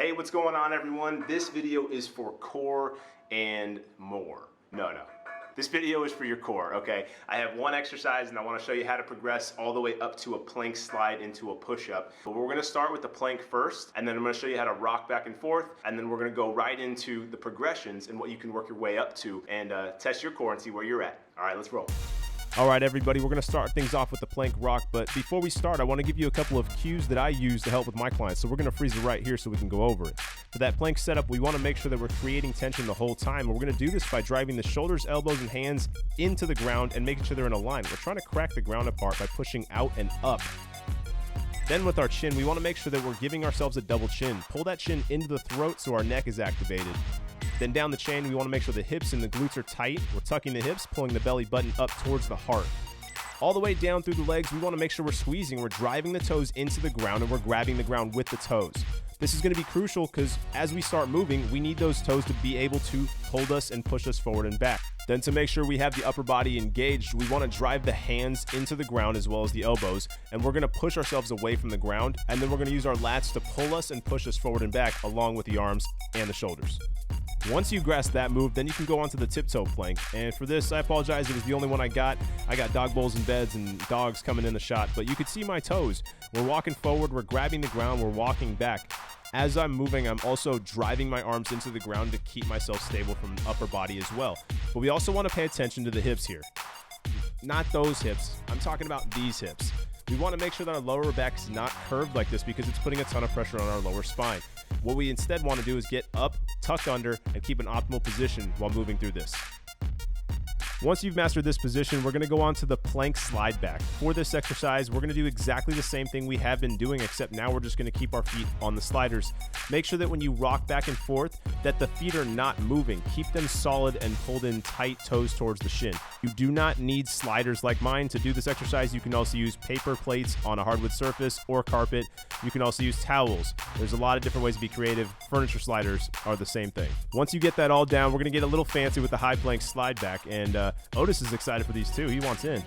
Hey, what's going on, everyone? This video is for core and more. No. This video is for your core, okay? I have one exercise and I want to show you how to progress all the way up to a plank slide into a push-up. But we're going to start with the plank first, and then I'm going to show you how to rock back and forth, and then we're going to go right into the progressions and what you can work your way up to and test your core and see where you're at. All right, let's roll. All right, everybody, we're gonna start things off with the plank rock, but before we start, I wanna give you a couple of cues that I use to help with my clients. So we're gonna freeze it right here so we can go over it. For that plank setup, we wanna make sure that we're creating tension the whole time. And we're gonna do this by driving the shoulders, elbows, and hands into the ground and making sure they're in a line. We're trying to crack the ground apart by pushing out and up. Then with our chin, we wanna make sure that we're giving ourselves a double chin. Pull that chin into the throat so our neck is activated. Then down the chain, we want to make sure the hips and the glutes are tight. We're tucking the hips, pulling the belly button up towards the heart. All the way down through the legs, we want to make sure we're squeezing. We're driving the toes into the ground and we're grabbing the ground with the toes. This is going to be crucial because as we start moving, we need those toes to be able to hold us and push us forward and back. Then to make sure we have the upper body engaged, we want to drive the hands into the ground as well as the elbows, and we're going to push ourselves away from the ground, and then we're going to use our lats to pull us and push us forward and back along with the arms and the shoulders. Once you grasp that move, then you can go onto the tiptoe plank. And for this, I apologize, it was the only one I got. I got dog bowls and beds and dogs coming in the shot, but you could see my toes. We're walking forward, we're grabbing the ground, we're walking back. As I'm moving, I'm also driving my arms into the ground to keep myself stable from the upper body as well. But we also want to pay attention to the hips here. Not those hips, I'm talking about these hips. We want to make sure that our lower back is not curved like this because it's putting a ton of pressure on our lower spine. What we instead want to do is get up, tuck under, and keep an optimal position while moving through this. Once you've mastered this position, we're going to go on to the plank slide back. For this exercise, we're going to do exactly the same thing we have been doing, except now we're just going to keep our feet on the sliders. Make sure that when you rock back and forth, that the feet are not moving. Keep them solid and pulled in tight, toes towards the shin. You do not need sliders like mine to do this exercise. You can also use paper plates on a hardwood surface or carpet. You can also use towels. There's a lot of different ways to be creative. Furniture sliders are the same thing. Once you get that all down, we're going to get a little fancy with the high plank slide back, and Otis is excited for these too. He wants in.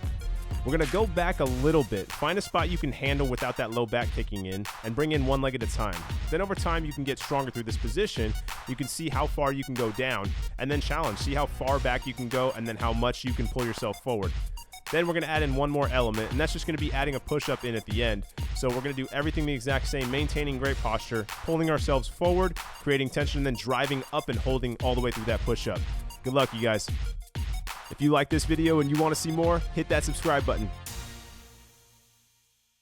We're going to go back a little bit. Find a spot you can handle without that low back kicking in and bring in one leg at a time. Then over time, you can get stronger through this position. You can see how far you can go down and then challenge. See how far back you can go and then how much you can pull yourself forward. Then we're going to add in one more element, and that's just going to be adding a push-up in at the end. So we're going to do everything the exact same, maintaining great posture, pulling ourselves forward, creating tension, and then driving up and holding all the way through that push-up. Good luck, you guys. If you like this video and you want to see more, hit that subscribe button.